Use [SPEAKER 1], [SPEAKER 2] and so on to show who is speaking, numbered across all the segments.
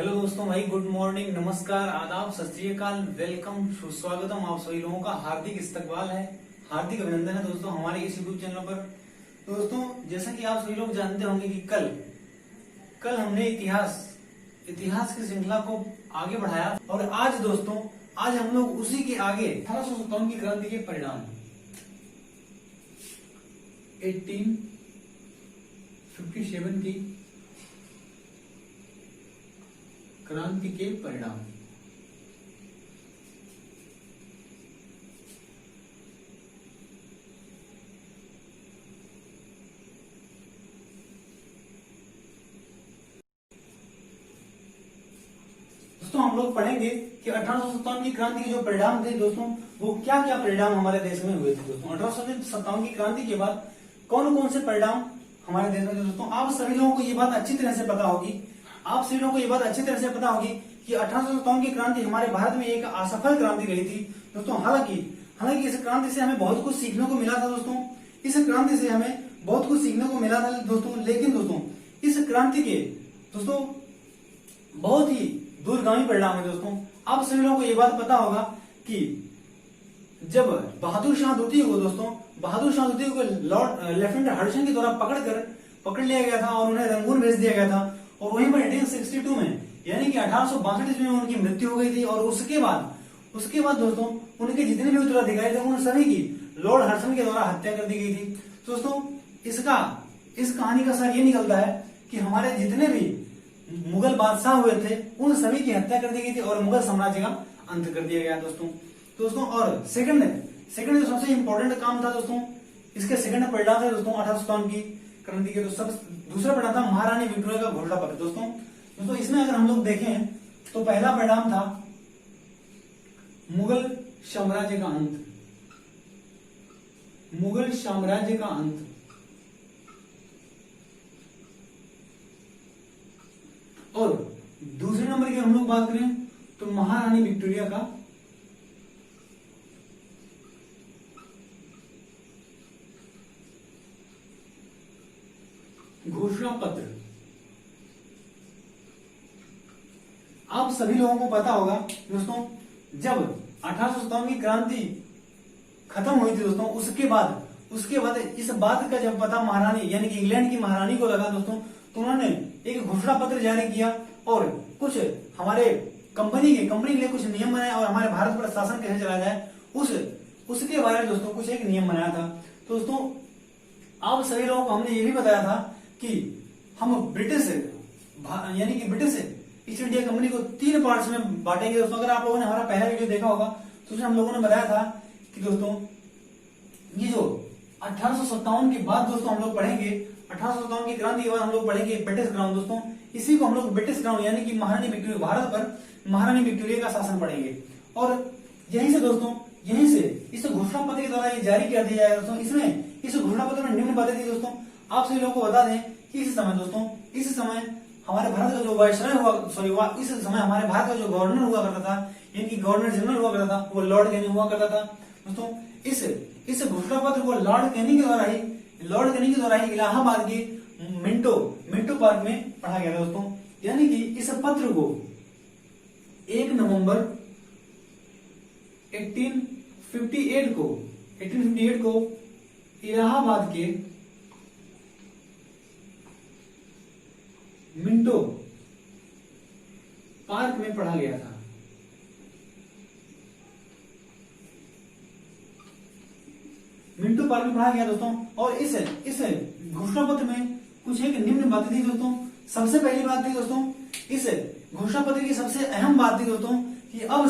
[SPEAKER 1] Hello दोस्तों, भाई good morning, नमस्कार, आदाब, सत श्री अकाल, वेलकम, सुस्वागतम। आप सभी लोगों का हार्दिक इस्तकबाल है, हार्दिक अभिनंदन है दोस्तों हमारे इस यूट्यूब चैनल पर। तो दोस्तों, जैसा कि आप सभी लोग जानते होंगे कि कल हमने इतिहास की श्रृंखला को आगे बढ़ाया और आज दोस्तों हम लोग उसी के आगे 1857 की क्रांति के परिणाम 1857 की क्रांति के परिणाम। दोस्तों, हम लोग पढ़ेंगे कि 1857 की क्रांति के जो परिणाम थे दोस्तों, वो क्या क्या परिणाम हमारे देश में हुए थे। दोस्तों, 1857 की क्रांति के बाद कौन कौन से परिणाम हमारे देश में थे। दोस्तों, आप सभी लोगों को ये बात अच्छी तरह से पता होगी कि 1857 की क्रांति हमारे भारत में एक असफल क्रांति रही थी दोस्तों। हालांकि इस क्रांति से हमें बहुत कुछ सीखने को मिला था दोस्तों। इस क्रांति से हमें बहुत कुछ सीखने को मिला था दोस्तों। लेकिन दोस्तों, इस क्रांति के दोस्तों बहुत ही दूरगामी परिणाम है दोस्तों। आप सभी लोगों को ये बात पता होगा कि जब बहादुर शाह द्वितीय को लॉर्ड लेफ्टिनेंट हडसन के द्वारा पकड़ लिया गया था और उन्हें रंगून भेज दिया गया था और वहीं पर 1862 में यानी कि 1862 ईस्वी में उनकी मृत्यु हो गई थी। और उसके बाद दोस्तों उनके जितने भी उत्तराधिकारी थे उन सभी की लॉर्ड हडसन के द्वारा हत्या कर दी गई थी। दोस्तों, इस कहानी का सार ये निकलता है कि हमारे जितने भी मुगल बादशाह हुए थे उन सभी की हत्या कर दी गई थी और मुगल साम्राज्य का अंत कर दिया गया दोस्तों। और सेकंड जो सबसे इंपॉर्टेंट काम था दोस्तों, इसके सेकंड परिणाम था दोस्तों 1857 की क्रांति के। तो सब दूसरा परिणाम था महारानी विक्टोरिया का घोषणा पत्र दोस्तों। इसमें अगर हम लोग देखें तो पहला परिणाम था मुगल साम्राज्य का अंत। और दूसरे नंबर की हम लोग बात करें तो महारानी विक्टोरिया का घोषणा पत्र। आप सभी लोगों को पता होगा दोस्तों, जब 1857 की क्रांति खत्म हुई थी दोस्तों, उसके बाद इस बात का जब पता महारानी यानी कि इंग्लैंड की महारानी को लगा दोस्तों, तो उन्होंने एक घोषणा पत्र जारी किया और कुछ हमारे कंपनी के लिए कुछ नियम बनाए और हमारे भारत पर शासन कैसे चलाया जाए उसके बारे में दोस्तों कुछ एक नियम बनाया था। तो दोस्तों, आप सभी लोगों को हमने ये भी बताया था कि हम ब्रिटिश ईस्ट इंडिया कंपनी को 3 पार्ट्स में बांटेंगे दोस्तों। अगर आप लोगों ने हमारा पहला वीडियो देखा होगा तो उसमें हम लोगों ने बताया था कि दोस्तों ये जो 1857 के बाद दोस्तों हम लोग पढ़ेंगे, 1857 की क्रांति के बाद हम लोग पढ़ेंगे ब्रिटिश क्राउन दोस्तों। इसी को हम लोग ब्रिटिश क्राउन यानी कि महारानी विक्टोरिया, भारत पर महारानी विक्टोरिया का शासन पढ़ेंगे। और यहीं से इस घोषणा पत्र के द्वारा ये जारी कर दिया जाएगा दोस्तों। इसमें इस घोषणा पत्र में निम्न बातें थी दोस्तों। आप सभी लोगों को बता दें कि इस समय हमारे भारत का जो वायसराय इस समय हमारे भारत का जो गवर्नर हुआ करता था यानी कि गवर्नर जनरल हुआ करता था, वो लॉर्ड कैनिंग हुआ करता था दोस्तों। इस घोषणा पत्र को लॉर्ड कैनिंग के द्वारा ही इलाहाबाद के मिंटो पार्क में पढ़ा गया था दोस्तों। यानी कि इस पत्र को 1 नवंबर 1858 को इलाहाबाद के मिंटो पार्क में पढ़ा गया था। मिंटो पार्क में पढ़ा गया दोस्तों। और इस घोषणा पत्र में कुछ एक निम्न बातें थी दोस्तों। सबसे पहली बात थी दोस्तों, इस घोषणा पत्र की सबसे अहम बात थी दोस्तों कि अब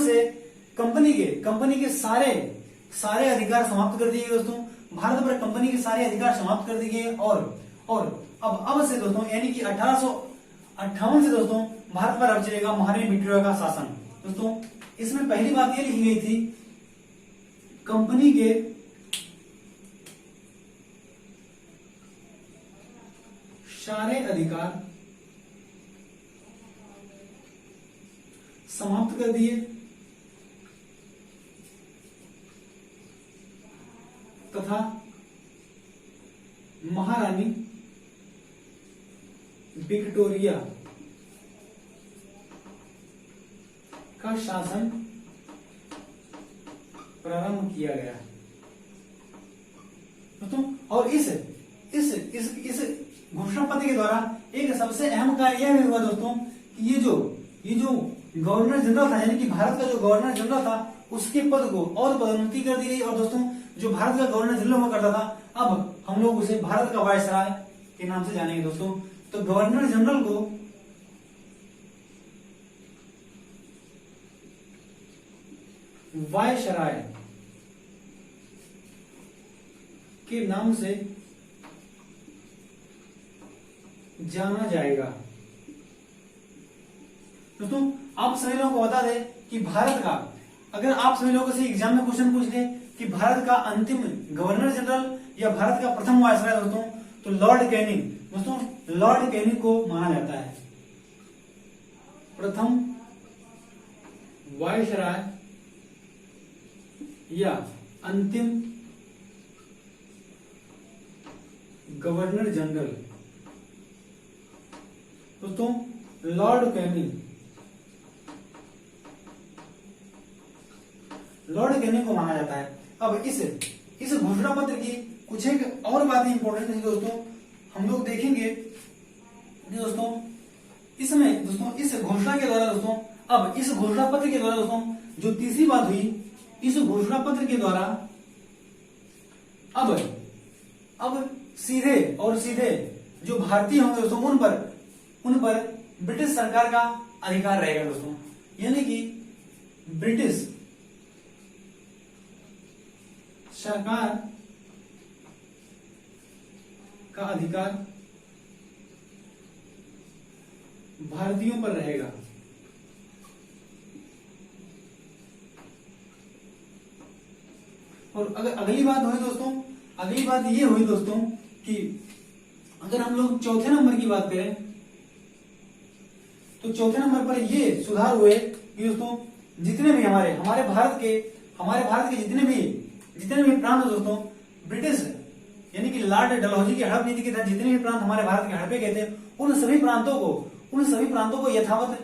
[SPEAKER 1] से कंपनी के सारे अधिकार समाप्त कर दिए गए दोस्तों। भारत पर कंपनी के सारे अधिकार समाप्त कर दिए गए और अब से दोस्तों यानी कि 1858 से दोस्तों भारत पर अब चलेगा महारानी विक्टोरिया का शासन दोस्तों। इसमें पहली बात यह लिखी गई थी, कंपनी के सारे अधिकार समाप्त कर दिए तथा महारानी विक्टोरिया का शासन प्रारंभ किया गया दोस्तों। और इस घोषणा पत्र के द्वारा एक सबसे अहम कार्य यह भी हुआ दोस्तों कि ये जो गवर्नर जनरल था, यानी कि भारत का जो गवर्नर जनरल था, उसके पद को और पदोन्नति कर दी गई। और दोस्तों जो भारत का गवर्नर जनरल हुआ करता था, अब हम लोग उसे भारत का वायसराय के नाम से जानेंगे दोस्तों। तो गवर्नर जनरल को वायसराय के नाम से जाना जाएगा दोस्तों। आप सभी लोगों को बता दें कि भारत का, अगर आप सभी लोगों से एग्जाम में क्वेश्चन पूछ ले कि भारत का अंतिम गवर्नर जनरल या भारत का प्रथम वायसराय दोस्तों, तो लॉर्ड कैनिंग दोस्तों, लॉर्ड कैनिंग को माना जाता है प्रथम वायसराय या अंतिम गवर्नर जनरल दोस्तों, लॉर्ड कैनिंग को माना जाता है। अब इस घोषणा पत्र की कुछ एक और बातें इंपॉर्टेंट है दोस्तों, हम लोग देखेंगे दोस्तों। इसमें दोस्तों इस घोषणा के द्वारा दोस्तों, अब इस घोषणा पत्र के द्वारा दोस्तों जो तीसरी बात हुई, इस घोषणा पत्र के द्वारा अब सीधे जो भारतीय होंगे दोस्तों, उन पर ब्रिटिश सरकार का अधिकार रहेगा दोस्तों। यानी कि ब्रिटिश सरकार का अधिकार भारतीयों पर रहेगा। और अगर अगली बात हुई दोस्तों, अगली बात ये हुई दोस्तों कि अगर हम लोग चौथे नंबर की बात करें, तो चौथे नंबर पर ये सुधार हुए कि दोस्तों जितने भी हमारे भारत के जितने भी प्रांत दोस्तों, ब्रिटिश यानी कि लॉर्ड डलहौजी की हड़प नीति के तहत जितने भी प्रांत हमारे भारत के हड़पे गए थे, उन सभी प्रांतों को यथावत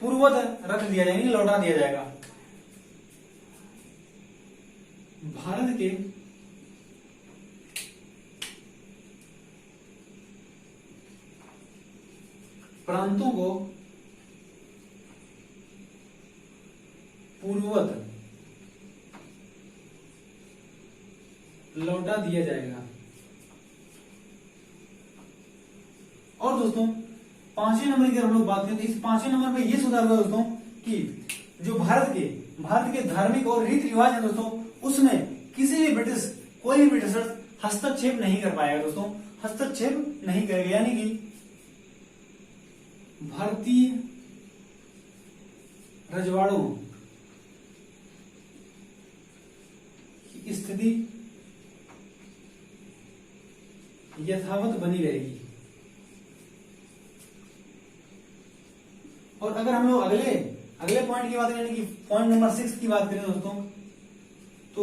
[SPEAKER 1] पूर्ववत रख दिया जाएगा, लौटा दिया जाएगा। भारत के प्रांतों को पूर्ववत लौटा दिया जाएगा। और दोस्तों पांचवें नंबर की हम लोग बात करें तो इस पांचवें नंबर पे ये सुधार हुआ दोस्तों कि जो भारत के धार्मिक और रीति रिवाज है दोस्तों, उसमें कोई भी ब्रिटिशर हस्तक्षेप नहीं कर पाएगा दोस्तों, हस्तक्षेप नहीं करेगा। यानी कि भारतीय रजवाड़ों की स्थिति यथावत बनी रहेगी। और अगर हम लोग अगले पॉइंट की बात करें, यानी कि पॉइंट नंबर 6 की बात करें दोस्तों, तो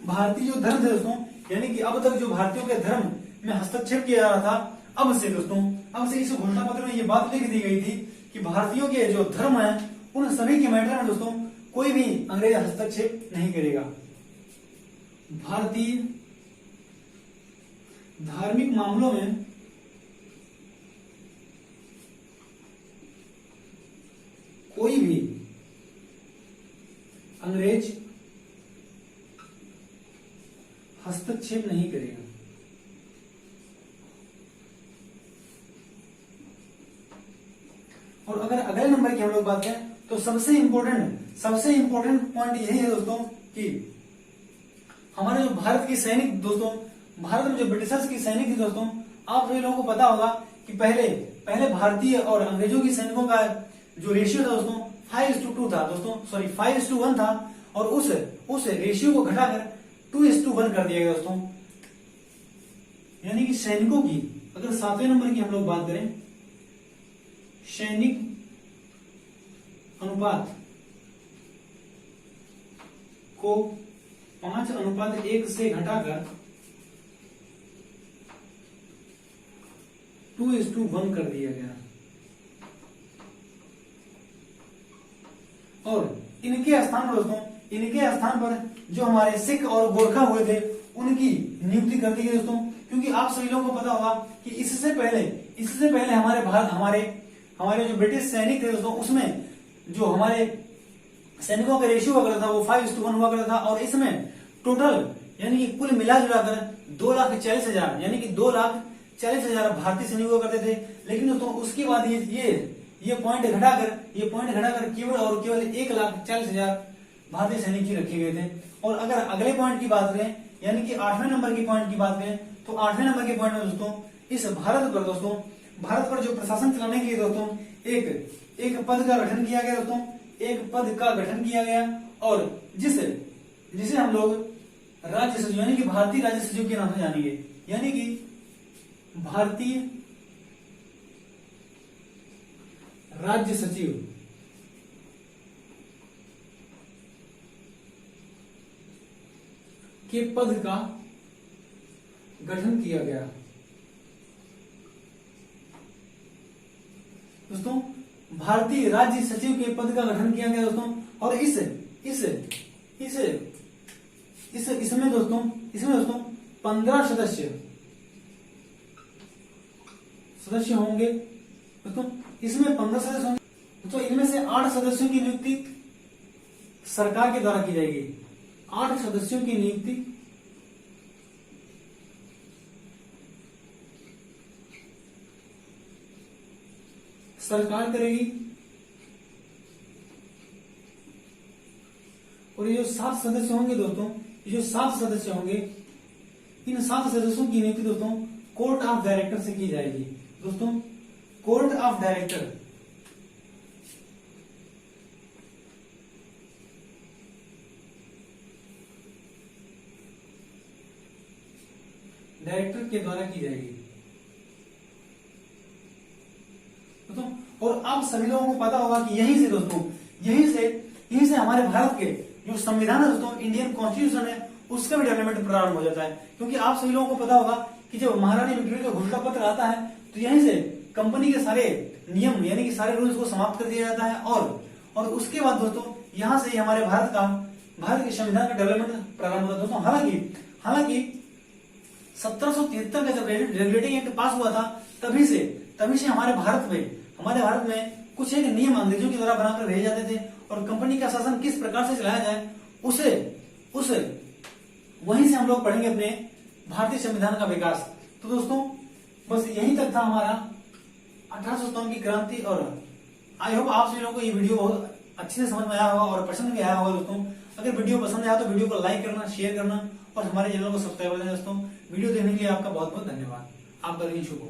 [SPEAKER 1] भारतीय जो धर्म थे दोस्तों, यानी कि अब तक जो भारतीयों के धर्म में हस्तक्षेप किया जा रहा था, अब से इस घोषणा पत्र में ये बात लिख दी गई थी कि भारतीयों के जो धर्म है उन सभी के मैटर में दोस्तों कोई भी अंग्रेज हस्तक्षेप नहीं करेगा। भारतीय धार्मिक मामलों में कोई भी अंग्रेज हस्तक्षेप नहीं करेगा। और अगर अगले नंबर की हम लोग बात करें तो सबसे इंपॉर्टेंट पॉइंट यही है दोस्तों कि हमारे जो भारत की सैनिक दोस्तों, भारत में जो ब्रिटिशर्स की सैनिक थी दोस्तों, आप सभी लोगों को पता होगा कि पहले भारतीय और अंग्रेजों की सैनिकों का जो रेशियो था दोस्तों 5:2 था दोस्तों, सॉरी 5:1 था। और उस रेशियो को घटाकर 2:1 कर दिया गया दोस्तों। यानी कि सैनिकों की, अगर 7वें नंबर की हम लोग बात करें, सैनिक अनुपात को 5:1 से घटाकर 2:1 कर दिया गया। और इनके स्थान पर दोस्तों, इनके स्थान पर जो हमारे सिख और गोरखा हुए थे उनकी नियुक्ति कर दी गई दोस्तों। क्योंकि आप सभी लोगों को पता होगा कि इससे पहले हमारे जो ब्रिटिश सैनिक थे दोस्तों, उसमें जो हमारे सैनिकों का रेशियो हुआ करता था वो 5:1 हुआ करता था। और इसमें टोटल यानी कि कुल मिला जुलाकर 2,40,000 यानी कि 2,40,000 भारतीय सैनिक हुआ करते थे। लेकिन दोस्तों उसके बाद ये पॉइंट घटाकर केवल 1,40,000 भारतीय सैनिक ही रखे गए थे। और अगर अगले पॉइंट की बात करें यानी कि 8वें नंबर की पॉइंट की बात करें तो 8वें नंबर के पॉइंट में दोस्तों इस भारत पर जो प्रशासन चलाने के लिए दोस्तों एक पद का गठन किया गया दोस्तों, एक पद का गठन किया गया और जिसे हम लोग राज्य सचिव यानी कि भारतीय राज्य सचिव के नाम से जानेंगे, यानी कि भारतीय राज्य सचिव के पद का गठन किया गया दोस्तों। भारतीय राज्य सचिव के पद का गठन किया गया दोस्तों। और इसमें दोस्तों 15 सदस्य होंगे दोस्तों। इसमें 15 सदस्य होंगे तो इनमें से 8 सदस्यों की नियुक्ति सरकार के द्वारा की जाएगी। 8 सदस्यों की नियुक्ति सरकार करेगी और ये जो 7 सदस्य होंगे दोस्तों, ये जो 7 सदस्य होंगे, इन 7 सदस्यों की नियुक्ति दोस्तों कोर्ट ऑफ डायरेक्टर से की जाएगी दोस्तों। कोर्ट ऑफ डायरेक्टर के द्वारा की जाएगी दोस्तों। और आप सभी लोगों को पता होगा कि यहीं से हमारे भारत के जो संविधान है दोस्तों, इंडियन कॉन्स्टिट्यूशन है, उसका भी डेवलपमेंट प्रारंभ हो जाता है। क्योंकि आप सभी लोगों को पता होगा कि जब महारानी विक्टोरिया का घोषणा पत्र आता है तो यहीं से कंपनी के सारे नियम यानी कि सारे रूल्स को समाप्त कर दिया जाता है और उसके बाद दोस्तों यहां से हमारे भारत के संविधान का डेवलपमेंट प्रारंभ होता है दोस्तों। हालांकि 1773 का जब रेगुलेटिंग एक्ट पास हुआ था तभी से हमारे भारत में कुछ एक नियम अंग्रेजों के द्वारा बनाकर भेजे जाते थे और कंपनी का शासन किस प्रकार से चलाया जाए उसे वहीं से हम लोग पढ़ेंगे अपने भारतीय संविधान का विकास। तो दोस्तों बस यहीं तक था हमारा 1857 की क्रांति। और आई होप आप सभी लोगों को ये वीडियो बहुत अच्छे से समझ में आया होगा और पसंद भी आया होगा दोस्तों। अगर वीडियो पसंद आया तो वीडियो को लाइक करना, शेयर करना और हमारे चैनल को सब्सक्राइब करना दोस्तों। वीडियो देखने के लिए आपका बहुत बहुत धन्यवाद। आपका दिन शुभ हो।